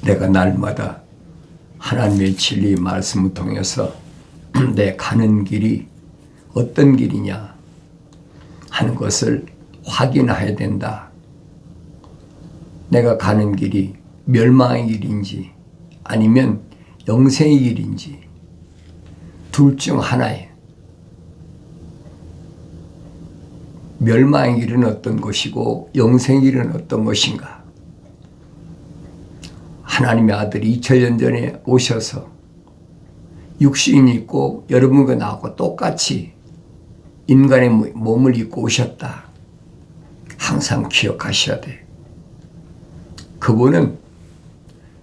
내가 날마다 하나님의 진리의 말씀을 통해서 내 가는 길이 어떤 길이냐 하는 것을 확인해야 된다. 내가 가는 길이 멸망의 길인지 아니면 영생의 길인지 둘 중 하나예요. 멸망의 길은 어떤 것이고 영생의 길은 어떤 것인가. 하나님의 아들이 2000년 전에 오셔서 육신이 있고 여러분과 나하고 똑같이 인간의 몸을 입고 오셨다. 항상 기억하셔야 돼. 그분은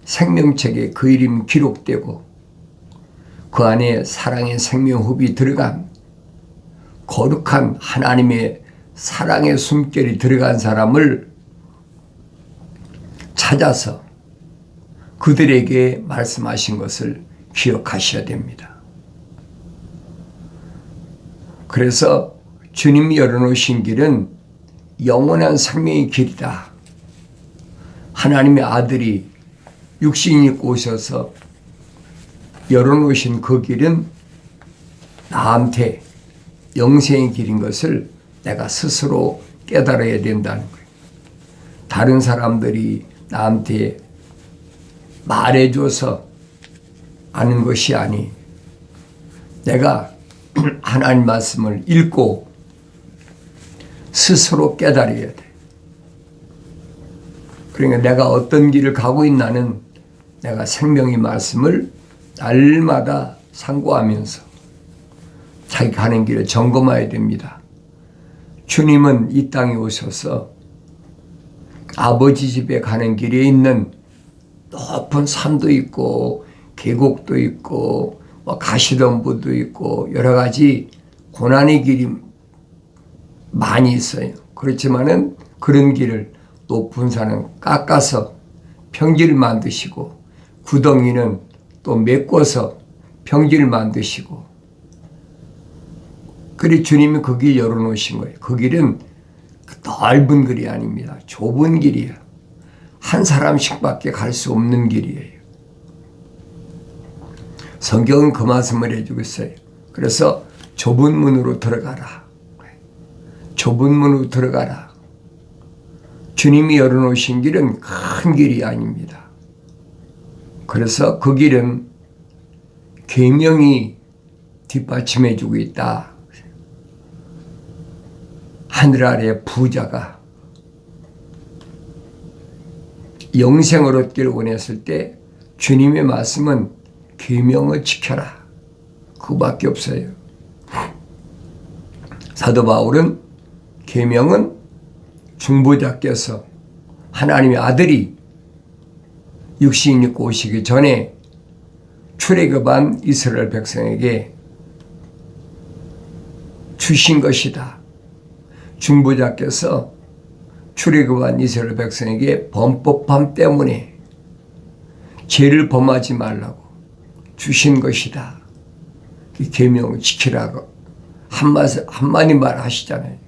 생명책에 그 이름이 기록되고 그 안에 사랑의 생명흡이 들어간 거룩한 하나님의 사랑의 숨결이 들어간 사람을 찾아서 그들에게 말씀하신 것을 기억하셔야 됩니다. 그래서 주님이 열어놓으신 길은 영원한 생명의 길이다. 하나님의 아들이 육신이 입고 오셔서 열어놓으신 그 길은 나한테 영생의 길인 것을 내가 스스로 깨달아야 된다는 거예요. 다른 사람들이 나한테 말해줘서 아는 것이 아니, 내가 하나님 말씀을 읽고 스스로 깨달아야 돼. 그러니까 내가 어떤 길을 가고 있나는 내가 생명의 말씀을 날마다 상고하면서 자기 가는 길을 점검해야 됩니다. 주님은 이 땅에 오셔서 아버지 집에 가는 길에 있는 높은 산도 있고 계곡도 있고 가시덤불도 있고 여러 가지 고난의 길이 많이 있어요. 그렇지만은 그런 길을 높은 산은 깎아서 평지를 만드시고 구덩이는 또 메꿔서 평지를 만드시고, 그래 주님이 그 길 열어놓으신 거예요. 그 길은 넓은 길이 아닙니다. 좁은 길이에요. 한 사람씩밖에 갈 수 없는 길이에요. 성경은 그 말씀을 해주고 있어요. 그래서 좁은 문으로 들어가라. 좁은 문으로 들어가라. 주님이 열어놓으신 길은 큰 길이 아닙니다. 그래서 그 길은 계명이 뒷받침해주고 있다. 하늘 아래 부자가 영생을 얻기를 원했을 때 주님의 말씀은 계명을 지켜라. 그거밖에 없어요. 사도 바울은 계명은 중보자께서 하나님의 아들이 육신 입고 오시기 전에 출애굽한 이스라엘 백성에게 주신 것이다. 중보자께서 출애굽한 이스라엘 백성에게 범법함 때문에 죄를 범하지 말라고 주신 것이다. 이 계명을 지키라고 한마디 말하시잖아요.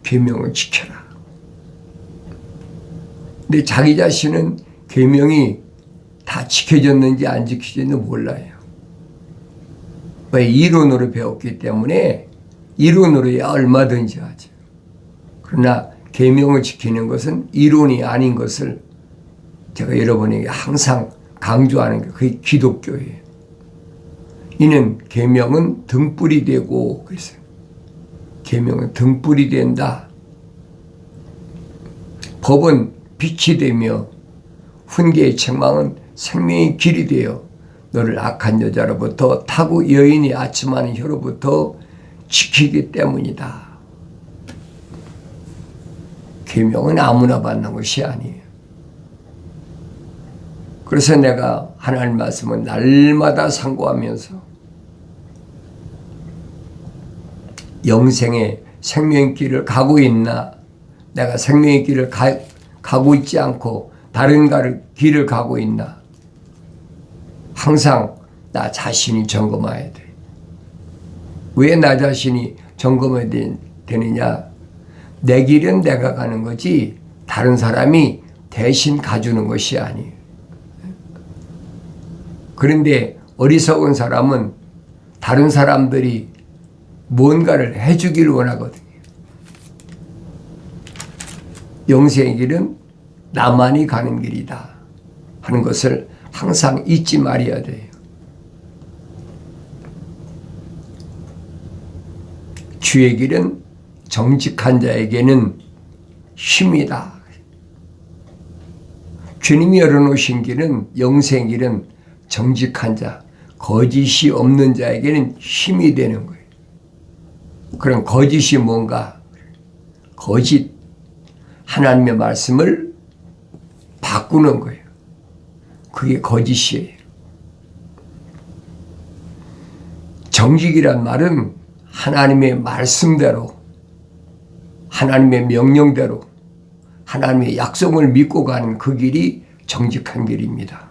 계명을 지켜라. 근데 자기 자신은 계명이 다 지켜졌는지 안 지켜졌는지 몰라요. 왜? 이론으로 배웠기 때문에 이론으로야 얼마든지 하죠. 그러나 계명을 지키는 것은 이론이 아닌 것을 제가 여러분에게 항상 강조하는 게 그게 기독교예요. 이는 계명은 등불이 되고, 그래서 계명은 등불이 된다. 법은 빛이 되며 훈계의 책망은 생명의 길이 되어 너를 악한 여자로부터 타고 여인이 아침하는 혀로부터 지키기 때문이다. 계명은 아무나 받는 것이 아니에요. 그래서 내가 하나님 말씀을 날마다 상고하면서 영생의 생명의 길을 가고 있나, 내가 생명의 길을 가고 있지 않고 다른 길을 가고 있나, 항상 나 자신이 점검해야 돼. 왜 나 자신이 점검해야 되느냐? 내 길은 내가 가는 거지 다른 사람이 대신 가주는 것이 아니에요. 그런데 어리석은 사람은 다른 사람들이 뭔가를 해주기를 원하거든요. 영생의 길은 나만이 가는 길이다 하는 것을 항상 잊지 말아야 돼요. 주의 길은 정직한 자에게는 힘이다. 주님이 열어놓으신 길은, 영생의 길은 정직한 자, 거짓이 없는 자에게는 힘이 되는 거예요. 그럼 거짓이 뭔가? 거짓, 하나님의 말씀을 바꾸는 거예요. 그게 거짓이에요. 정직이란 말은 하나님의 말씀대로, 하나님의 명령대로, 하나님의 약속을 믿고 가는 그 길이 정직한 길입니다.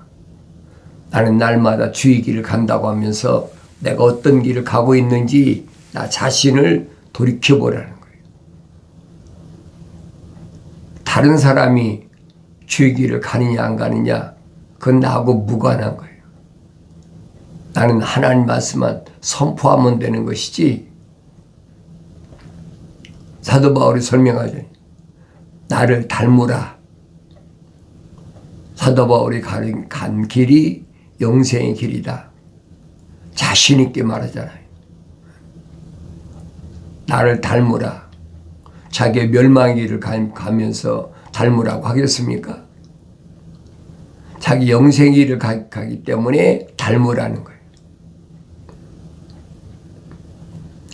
나는 날마다 주의 길을 간다고 하면서 내가 어떤 길을 가고 있는지 나 자신을 돌이켜보라는 거예요. 다른 사람이 주의 길을 가느냐 안 가느냐 그건 나하고 무관한 거예요. 나는 하나님 말씀만 선포하면 되는 것이지. 사도 바울이 설명하죠. 나를 닮으라. 사도 바울이 간 길이 영생의 길이다. 자신 있게 말하잖아요. 나를 닮으라. 자기의 멸망의 길을 가면서 닮으라고 하겠습니까? 자기 영생의 길을 가기 때문에 닮으라는 거예요.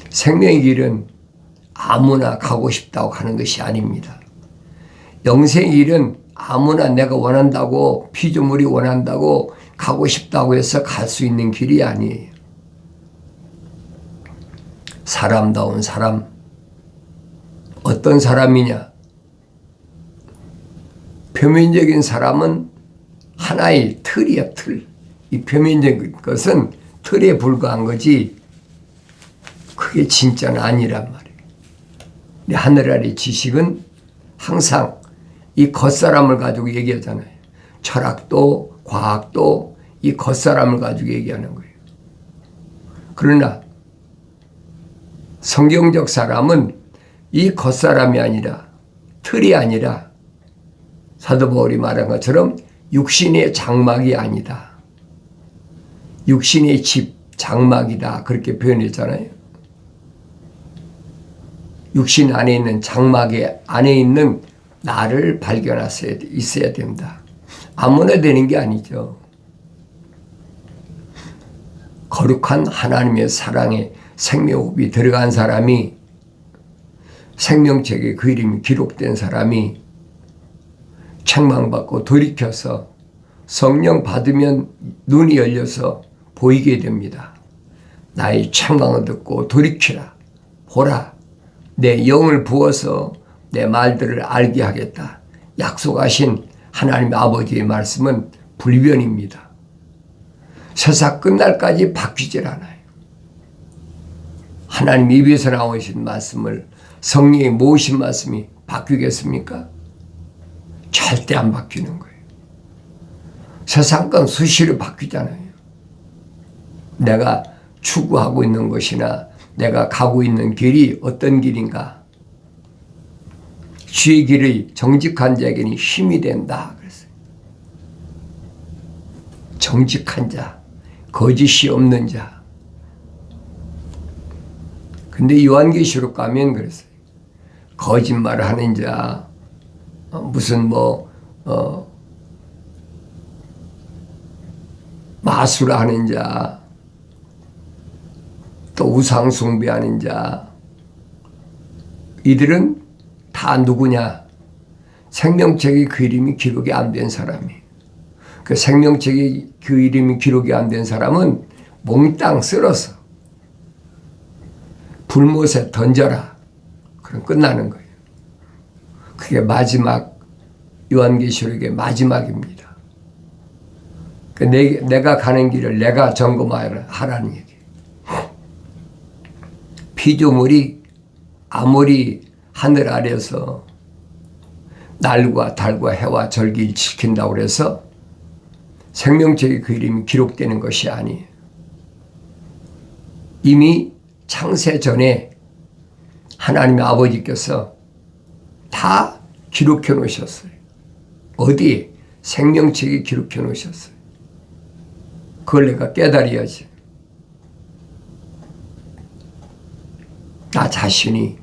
생명의 길은 아무나 가고 싶다고 하는 것이 아닙니다. 영생의 길은 아무나 내가 원한다고, 피조물이 원한다고 가고 싶다고 해서 갈 수 있는 길이 아니에요. 사람다운 사람. 어떤 사람이냐? 표면적인 사람은 하나의 틀이야, 틀. 이 표면적인 것은 틀에 불과한 거지 그게 진짜는 아니란 말이에요. 하늘 아래 지식은 항상 이 겉사람을 가지고 얘기하잖아요. 철학도 과학도 이 겉사람을 가지고 얘기하는 거예요. 그러나 성경적 사람은 이 겉사람이 아니라, 틀이 아니라 사도 바울이 말한 것처럼 육신의 장막이 아니다. 육신의 집, 장막이다. 그렇게 표현했잖아요. 육신 안에 있는 장막의 안에 있는 나를 발견하셔야 있어야 된다. 아무나 되는 게 아니죠. 거룩한 하나님의 사랑에 생명호흡이 들어간 사람이, 생명책에 그 이름이 기록된 사람이 책망받고 돌이켜서 성령 받으면 눈이 열려서 보이게 됩니다. 나의 책망을 듣고 돌이키라. 보라. 내 영을 부어서 내 말들을 알게 하겠다. 약속하신 하나님 아버지의 말씀은 불변입니다. 세상 끝날까지 바뀌질 않아요. 하나님 입에서 나오신 말씀을, 성령의 모으신 말씀이 바뀌겠습니까? 절대 안 바뀌는 거예요. 세상 건 수시로 바뀌잖아요. 내가 추구하고 있는 것이나 내가 가고 있는 길이 어떤 길인가? 주의 길의 정직한 자에게는 힘이 된다. 그랬어요. 정직한 자, 거짓이 없는 자. 근데 요한계시록 가면 그랬어요. 거짓말을 하는 자, 무슨 마술을 하는 자, 또 우상 숭배하는 자, 이들은 다 누구냐? 생명책에 그 이름이 기록이 안 된 사람이. 그 생명책에 그 이름이 기록이 안 된 사람은 몽땅 쓸어서 불못에 던져라. 그럼 끝나는 거예요. 그게 마지막, 요한계시록의 마지막입니다. 내가 가는 길을 내가 점검하라는 얘기예요. 피조물이 아무리 하늘 아래서 날과 달과 해와 절기를 지킨다고 해서 생명책에 그 이름이 기록되는 것이 아니에요. 이미 창세 전에 하나님의 아버지께서 다 기록해 놓으셨어요. 어디에? 생명책에 기록해 놓으셨어요. 그걸 내가 깨달아야지. 나 자신이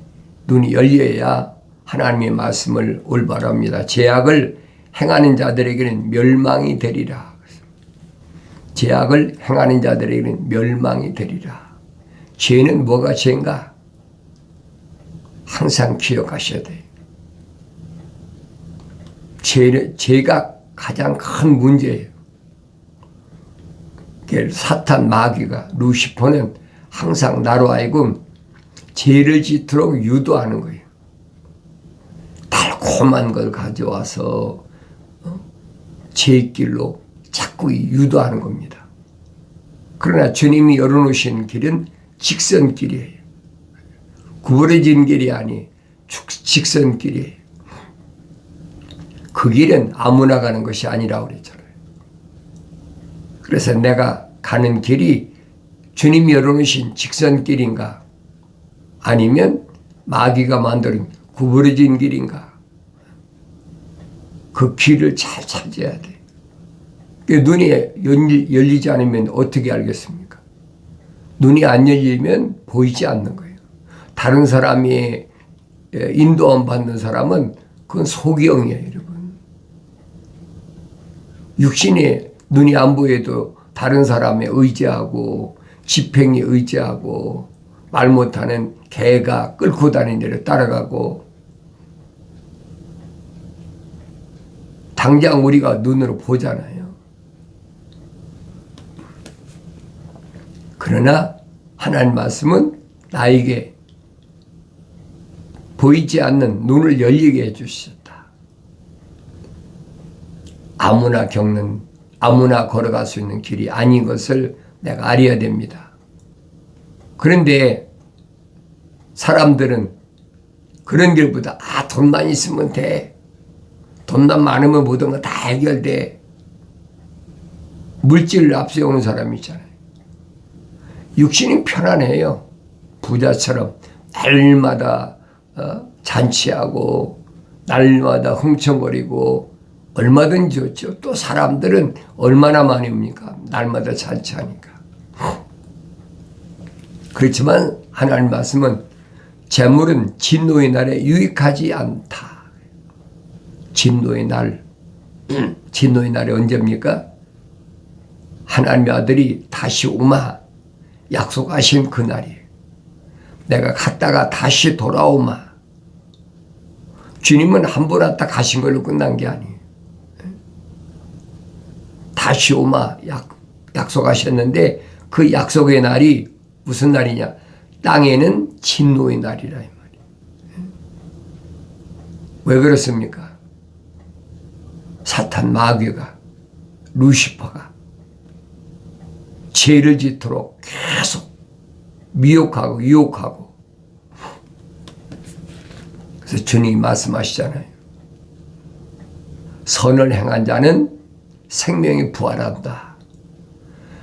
눈이 열려야 하나님의 말씀을 올바로 합니다. 죄악을 행하는 자들에게는 멸망이 되리라. 죄악을 행하는 자들에게는 멸망이 되리라. 죄는 뭐가 죄인가? 항상 기억하셔야 돼요. 죄가 가장 큰 문제예요. 사탄 마귀가, 루시퍼는 항상 나로 하여금 죄를 짓도록 유도하는 거예요. 달콤한 걸 가져와서 죄의 길로 자꾸 유도하는 겁니다. 그러나 주님이 열어놓으신 길은 직선길이에요. 구부러진 길이 아니 직선길이에요. 그 길은 아무나 가는 것이 아니라고 그랬잖아요. 그래서 내가 가는 길이 주님이 열어놓으신 직선길인가? 아니면 마귀가 만든 구부러진 길인가? 그 길을 잘 찾아야 돼. 눈이 열리지 않으면 어떻게 알겠습니까? 눈이 안 열리면 보이지 않는 거예요. 다른 사람이 인도함 받는 사람은 그건 소경이에요, 여러분. 육신에 눈이 안 보여도 다른 사람에 의지하고 지팽이 의지하고 말 못하는 개가 끌고 다니는 데를 따라가고 당장 우리가 눈으로 보잖아요. 그러나 하나님 말씀은 나에게 보이지 않는 눈을 열리게 해주셨다. 아무나 걸어갈 수 있는 길이 아닌 것을 내가 알아야 됩니다. 그런데 사람들은 그런 길보다 돈만 있으면 돼. 돈만 많으면 모든 거 다 해결돼. 물질을 앞세우는 사람이 있잖아요. 육신이 편안해요. 부자처럼 날마다 잔치하고 날마다 흥청거리고 얼마든지 좋죠. 또 사람들은 얼마나 많이 옵니까? 날마다 잔치하니까. 그렇지만 하나님 말씀은 재물은 진노의 날에 유익하지 않다. 진노의 날. 진노의 날이 언제입니까? 하나님의 아들이 다시 오마 약속하신 그 날이에요. 내가 갔다가 다시 돌아오마. 주님은 한 번 왔다 가신 걸로 끝난 게 아니에요. 다시 오마 약속하셨는데 그 약속의 날이 무슨 날이냐? 땅에는 진노의 날이라 이 말이에요. 왜 그렇습니까? 사탄 마귀가 루시퍼가 죄를 짓도록 계속 미혹하고 유혹하고 그래서 주님이 말씀하시잖아요. 선을 행한 자는 생명이 부활한다.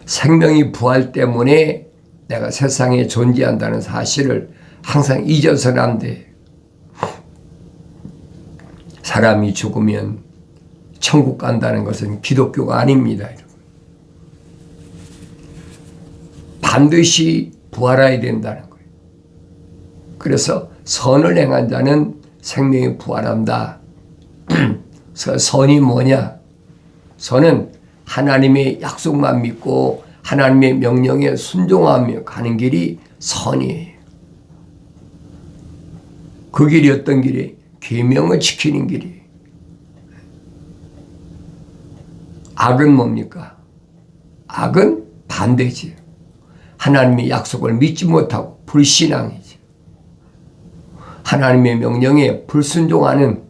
생명이 부활 때문에 내가 세상에 존재한다는 사실을 항상 잊어서는 안 돼. 사람이 죽으면 천국 간다는 것은 기독교가 아닙니다. 여러분. 반드시 부활해야 된다는 거예요. 그래서 선을 행한 자는 생명이 부활한다. 선이 뭐냐? 선은 하나님의 약속만 믿고 하나님의 명령에 순종하며 가는 길이 선이에요. 그 길이 어떤 길이? 계명을 지키는 길이에요. 악은 뭡니까? 악은 반대지. 하나님의 약속을 믿지 못하고 불신앙이지. 하나님의 명령에 불순종하는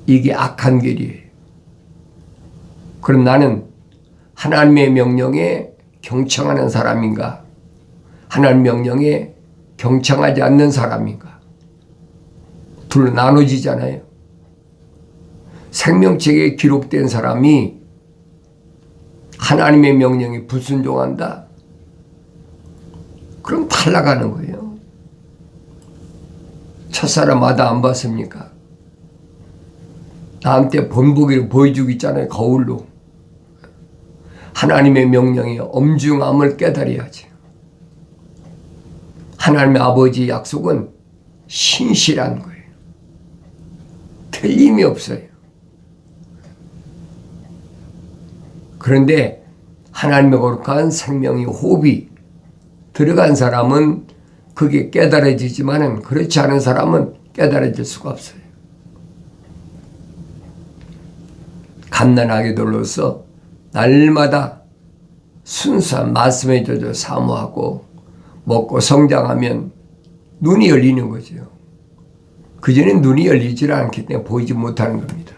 이게 악한 길이에요. 그럼 나는 하나님의 명령에 경청하는 사람인가? 하나님 명령에 경청하지 않는 사람인가? 둘로 나눠지잖아요. 생명책에 기록된 사람이 하나님의 명령에 불순종한다? 그럼 탈락하는 거예요. 첫사람 아담 안 봤습니까? 나한테 본보기를 보여주고 있잖아요. 거울로. 하나님의 명령의 엄중함을 깨달아야지. 하나님의 아버지 약속은 신실한 거예요. 틀림이 없어요. 그런데 하나님의 거룩한 생명의 호흡이 들어간 사람은 그게 깨달아지지만은 그렇지 않은 사람은 깨달아질 수가 없어요. 갓난아기들로서 날마다 순수한 말씀에 젖어 사모하고 먹고 성장하면 눈이 열리는 거죠. 그전엔 눈이 열리질 않기 때문에 보이지 못하는 겁니다.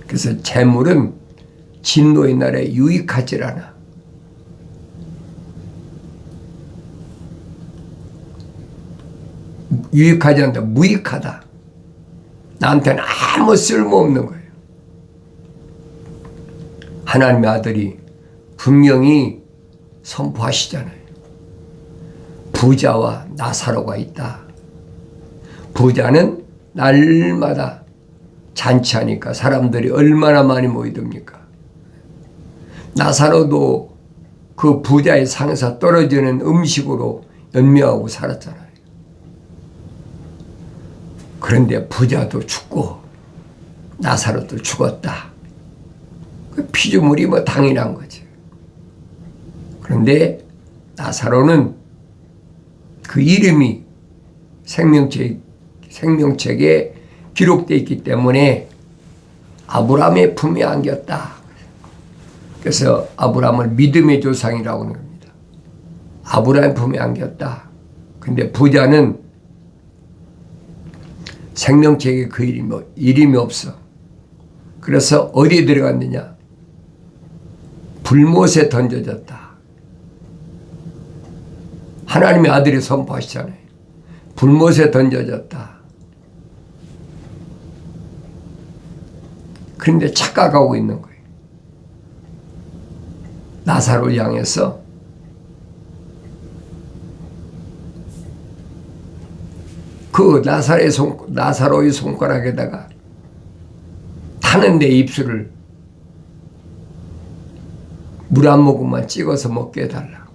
그래서 재물은 진노의 날에 유익하질 않아. 유익하지 않다. 무익하다. 나한테는 아무 쓸모없는 거예요. 하나님의 아들이 분명히 선포하시잖아요. 부자와 나사로가 있다. 부자는 날마다 잔치하니까 사람들이 얼마나 많이 모이듭니까? 나사로도 그 부자의 상에서 떨어지는 음식으로 연명하고 살았잖아요. 그런데 부자도 죽고 나사로도 죽었다. 그 피조물이 뭐 당연한 거지. 그런데 나사로는 그 이름이 생명책에 기록되어 있기 때문에 아브라함의 품에 안겼다. 그래서 아브라함을 믿음의 조상이라고 하는 겁니다. 아브라함의 품에 안겼다. 근데 부자는 생명책에 그 이름이 없어. 그래서 어디에 들어갔느냐? 불못에 던져졌다. 하나님의 아들이 선포하시잖아요. 불못에 던져졌다. 그런데 착각하고 있는 거예요. 나사로를 향해서 그 나사로의 손가락에다가 타는 내 입술을 물 한 모금만 찍어서 먹게 해달라.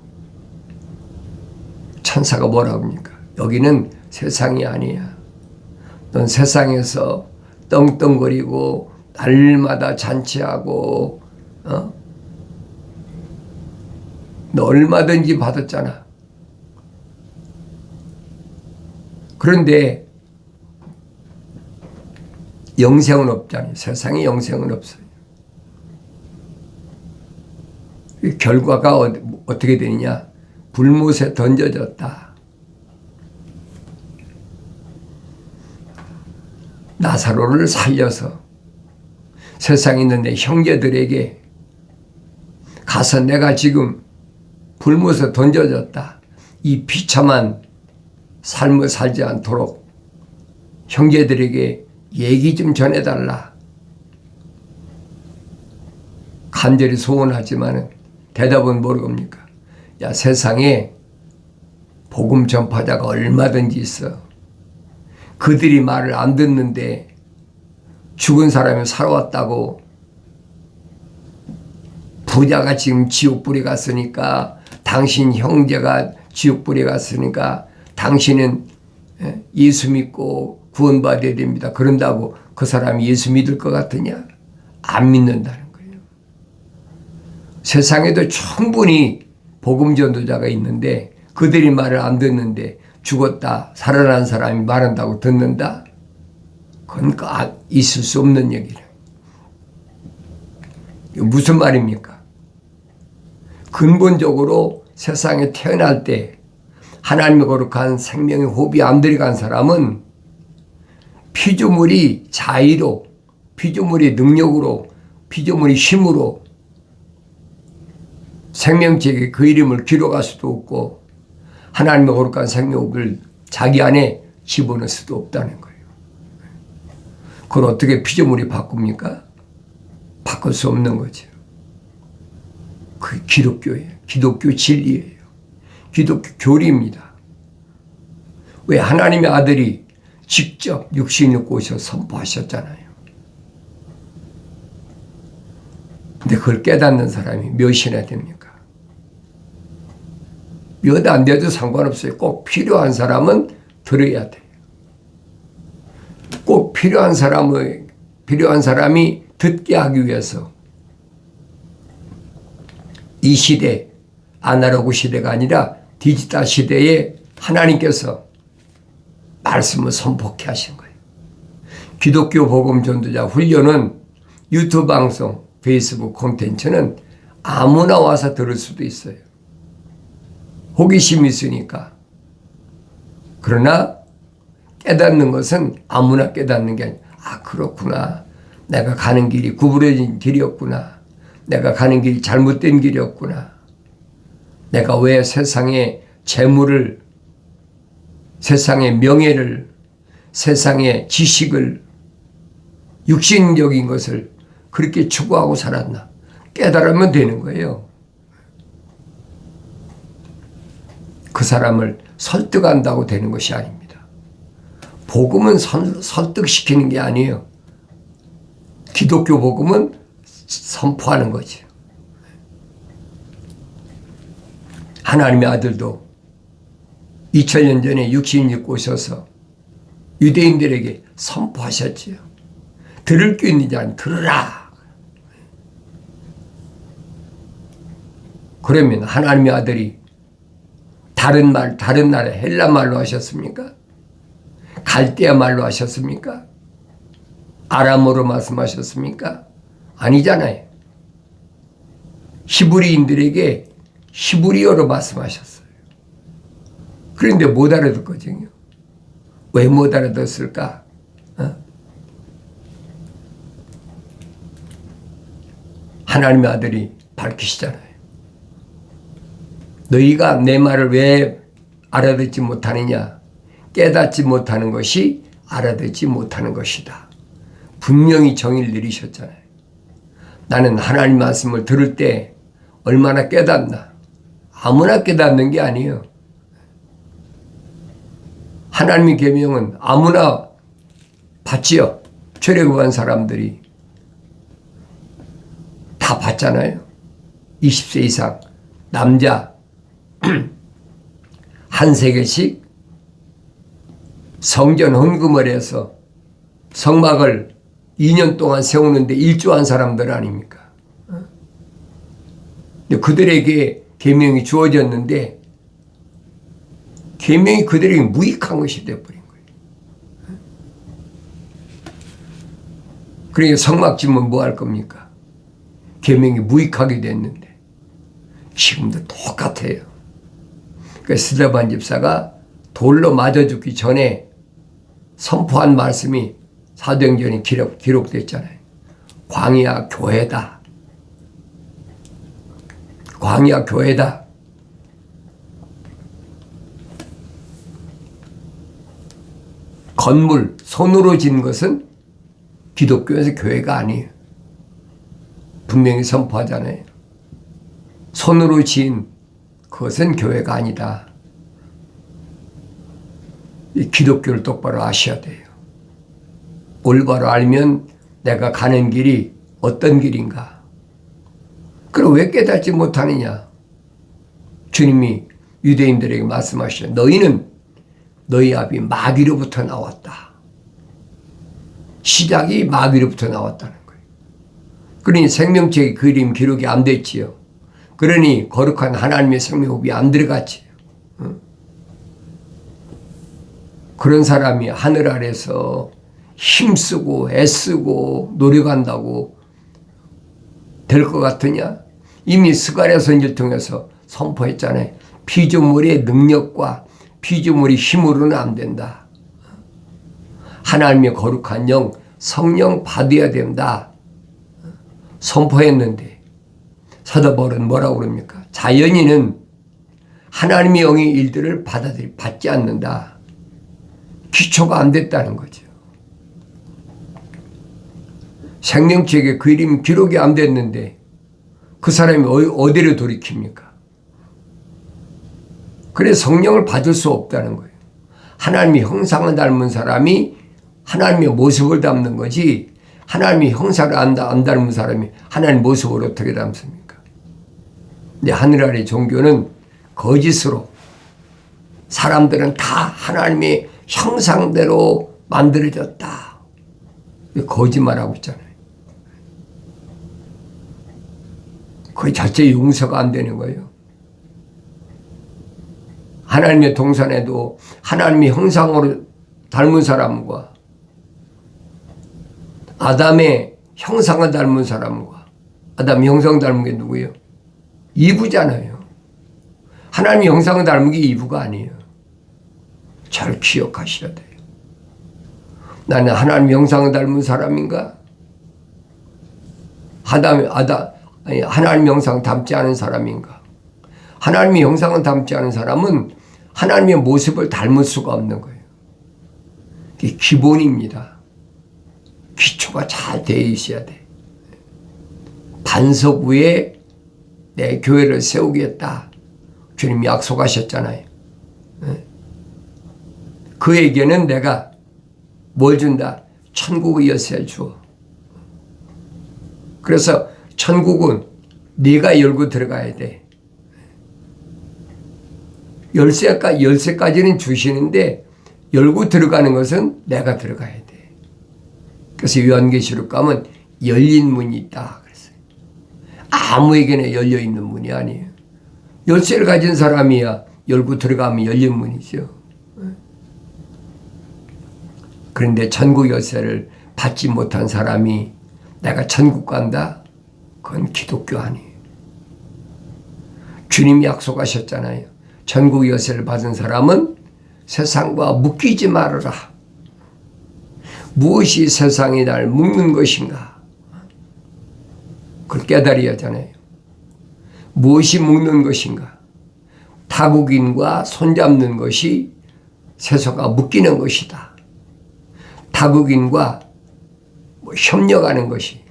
천사가 뭐라고 합니까? 여기는 세상이 아니야. 넌 세상에서 떵떵거리고 날마다 잔치하고 너 얼마든지 받았잖아. 그런데 영생은 없잖아요. 세상에 영생은 없어요. 결과가 어떻게 되느냐? 불못에 던져졌다. 나사로를 살려서 세상에 있는 내 형제들에게 가서 내가 지금 불못에 던져졌다. 이 비참한 삶을 살지 않도록 형제들에게 얘기 좀 전해달라. 간절히 소원하지만 대답은 모르겁니까? 야, 세상에 복음 전파자가 얼마든지 있어. 그들이 말을 안 듣는데 죽은 사람이 살아왔다고 부자가 지금 지옥불에 갔으니까 당신 형제가 지옥불에 갔으니까 당신은 예수 믿고 구원받아야 됩니다. 그런다고 그 사람이 예수 믿을 것 같으냐? 안 믿는다는 거예요. 세상에도 충분히 복음 전도자가 있는데 그들이 말을 안 듣는데 죽었다 살아난 사람이 말한다고 듣는다? 그건 있을 수 없는 얘기라. 무슨 말입니까? 근본적으로 세상에 태어날 때 하나님의 거룩한 생명의 호흡이 안 들어간 사람은 피조물이 자의로, 피조물이 능력으로, 피조물이 힘으로 생명책에 그 이름을 기록할 수도 없고 하나님의 거룩한 생명을 자기 안에 집어넣을 수도 없다는 거예요. 그걸 어떻게 피조물이 바꿉니까? 바꿀 수 없는 거죠. 그 기독교예요. 기독교 진리예요. 기독교 교리입니다. 왜? 하나님의 아들이 직접 육신을 입고 오셔서 선포하셨잖아요. 근데 그걸 깨닫는 사람이 몇이나 됩니까? 몇 안 돼도 상관없어요. 꼭 필요한 사람은 들어야 돼요. 꼭 필요한 사람이 듣게 하기 위해서 이 시대, 아날로그 시대가 아니라 디지털 시대에 하나님께서 말씀을 선포케 하신 거예요. 기독교 복음 전도자 훈련은 유튜브 방송, 페이스북 콘텐츠는 아무나 와서 들을 수도 있어요. 호기심이 있으니까. 그러나 깨닫는 것은 아무나 깨닫는 게 아니라, 아, 그렇구나. 내가 가는 길이 구부러진 길이었구나. 내가 가는 길이 잘못된 길이었구나. 내가 왜 세상의 재물을, 세상의 명예를, 세상의 지식을, 육신적인 것을 그렇게 추구하고 살았나. 깨달으면 되는 거예요. 그 사람을 설득한다고 되는 것이 아닙니다. 복음은 설득시키는 게 아니에요. 기독교 복음은 선포하는 거죠. 하나님의 아들도 2000년 전에 육신을 입고 오셔서 유대인들에게 선포하셨지요. 들을 게 있는 자는 들으라. 그러면 하나님의 아들이 다른 나라 헬라 말로 하셨습니까? 갈대아 말로 하셨습니까? 아람어로 말씀하셨습니까? 아니잖아요. 히브리인들에게 히브리어로 말씀하셨어요. 그런데 못 알아듣거든요. 왜 못 알아듣을까? 하나님의 아들이 밝히시잖아요. 너희가 내 말을 왜 알아듣지 못하느냐? 깨닫지 못하는 것이 알아듣지 못하는 것이다. 분명히 정의를 내리셨잖아요. 나는 하나님 말씀을 들을 때 얼마나 깨닫나? 아무나 깨닫는 게 아니에요. 하나님의 계명은 아무나 받지요. 출애굽한 사람들이 다 받잖아요. 20세 이상 남자 한 세계씩 성전 헌금을 해서 성막을 2년 동안 세우는데 일조한 사람들 아닙니까? 근데 그들에게 계명이 주어졌는데 계명이 그들에게 무익한 것이 되어버린 거예요. 그러니까 성막 짓면 뭐 할 겁니까? 계명이 무익하게 됐는데 지금도 똑같아요. 그러니까 스데반 집사가 돌로 맞아 죽기 전에 선포한 말씀이 사도행전에 기록됐잖아요. 광야 교회다. 광야 교회다. 건물, 손으로 진 것은 기독교에서 교회가 아니에요. 분명히 선포하잖아요. 손으로 지은 그것은 교회가 아니다. 이 기독교를 똑바로 아셔야 돼요. 올바로 알면 내가 가는 길이 어떤 길인가. 그럼 왜 깨닫지 못하느냐. 주님이 유대인들에게 말씀하시죠. 너희는 너희 아비 마귀로부터 나왔다. 시작이 마귀로부터 나왔다는 거예요. 그러니 생명책의 그림 기록이 안 됐지요. 그러니 거룩한 하나님의 생명호흡이 안 들어갔지요. 그런 사람이 하늘 아래서 힘쓰고 애쓰고 노력한다고 될 것 같으냐? 이미 스가랴 선지를 통해서 선포했잖아요. 피조물의 능력과 피조물의 힘으로는 안 된다. 하나님의 거룩한 영, 성령 받아야 된다. 선포했는데 사도 바울은 뭐라고 그럽니까? 자연인은 하나님의 영의 일들을 받지 않는다. 기초가 안 됐다는 거죠. 생명책의 그림 기록이 안 됐는데 그 사람이 어디로 돌이킵니까? 그래서 성령을 받을 수 없다는 거예요. 하나님의 형상을 닮은 사람이 하나님의 모습을 닮는 거지, 하나님의 형상을 안 닮은 사람이 하나님의 모습을 어떻게 닮습니까? 근데 하늘 아래 종교는 거짓으로 사람들은 다 하나님의 형상대로 만들어졌다. 거짓말하고 있잖아요. 그 자체 용서가 안 되는 거예요. 하나님의 동산에도 하나님의 형상으로 닮은 사람과 아담의 형상을 닮은 사람과 아담의 형상 닮은 게 누구예요? 이브잖아요. 하나님의 형상을 닮은 게 이브가 아니에요. 잘 기억하셔야 돼요. 나는 하나님의 형상을 닮은 사람인가? 하나님의 형상을 닮지 않은 사람인가? 하나님의 형상을 닮지 않은 사람은 하나님의 모습을 닮을 수가 없는 거예요. 이게 기본입니다. 기초가 잘 되어 있어야 돼. 반석 위에 내 교회를 세우겠다. 주님이 약속하셨잖아요. 그에게는 내가 뭘 준다? 천국의 열쇠를 주어. 그래서 천국은 네가 열고 들어가야 돼. 열쇠까지는 주시는데 열고 들어가는 것은 내가 들어가야 돼. 그래서 요한계시록 가면 열린 문이 있다 그랬어요. 아무에게나 열려 있는 문이 아니에요. 열쇠를 가진 사람이야 열고 들어가면 열린 문이죠. 그런데 천국 열쇠를 받지 못한 사람이 내가 천국 간다? 그건 기독교 아니에요. 주님이 약속하셨잖아요. 천국 열쇠를 받은 사람은 세상과 묶이지 말아라. 무엇이 세상이 날 묶는 것인가? 그걸 깨달아야 하잖아요. 무엇이 묶는 것인가? 타국인과 손잡는 것이 세상과 묶이는 것이다. 타국인과 협력하는 것이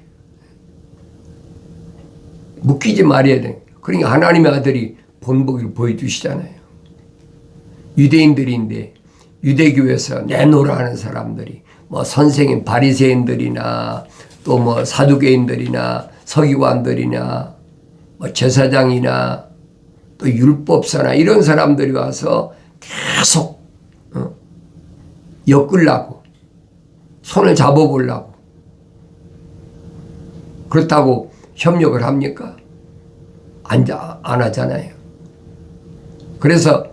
묶이지 말아야 돼. 그러니까 하나님의 아들이 본보기를 보여주시잖아요. 유대인들인데 유대교에서 내노라 하는 사람들이 선생님 바리새인들이나 또 사두개인들이나 서기관들이나 제사장이나 또 율법사나 이런 사람들이 와서 계속 엮으려고 손을 잡아보려고 그렇다고 협력을 합니까? 안 하잖아요. 그래서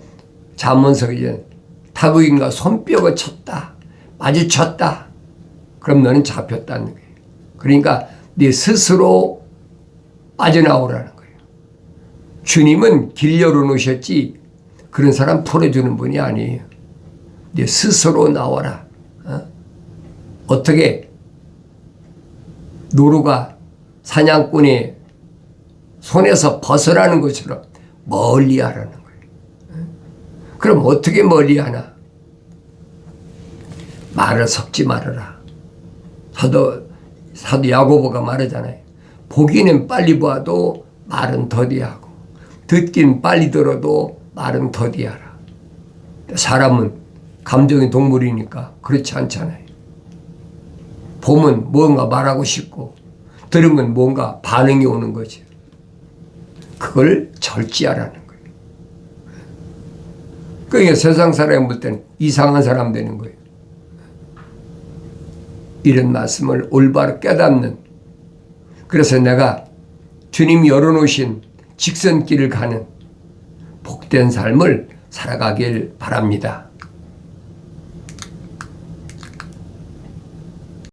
잠언서기에 타국인과 손뼉을 쳤다. 마주쳤다. 그럼 너는 잡혔다는 거예요. 그러니까 네 스스로 빠져나오라는 거예요. 주님은 길 열어놓으셨지 그런 사람 풀어주는 분이 아니에요. 네 스스로 나와라. 어떻게 노루가 사냥꾼의 손에서 벗어나는 것처럼 멀리 하라는 거예요. 그럼 어떻게 멀리 하나? 말을 섞지 말아라. 사도 야고보가 말하잖아요. 보기는 빨리 봐도 말은 더디하고 듣긴 빨리 들어도 말은 더디하라. 사람은 감정의 동물이니까 그렇지 않잖아요. 보면 뭔가 말하고 싶고 들으면 뭔가 반응이 오는 거지. 그걸 절제하라는 거예요. 그러니까 세상 사람이 볼 때는 이상한 사람 되는 거예요. 이런 말씀을 올바로 깨닫는, 그래서 내가 주님이 열어놓으신 직선길을 가는 복된 삶을 살아가길 바랍니다.